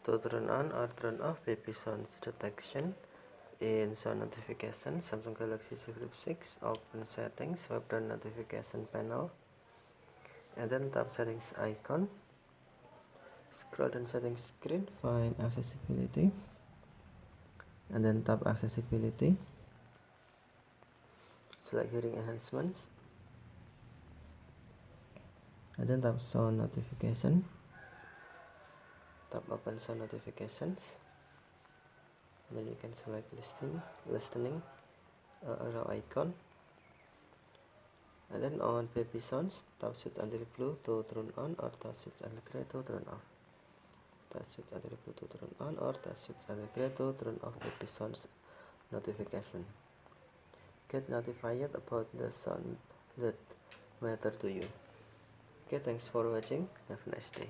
to turn on or turn off baby sounds detection in sound notification. Samsung Galaxy Z Flip 6. Open settings, swipe down notification panel, and then tap settings icon. Scroll down settings screen, find accessibility, and then tap accessibility. Select hearing enhancements, and then tap sound notification. Tap open sound notifications. Then you can select listening arrow icon, and then on baby sounds, tap switch until blue to turn on or tap switch until gray to turn off. Tap switch until blue to turn on or tap switch until gray to turn off baby sounds notification. Get notified about the sound that matter to you. Okay, thanks for watching. Have a nice day.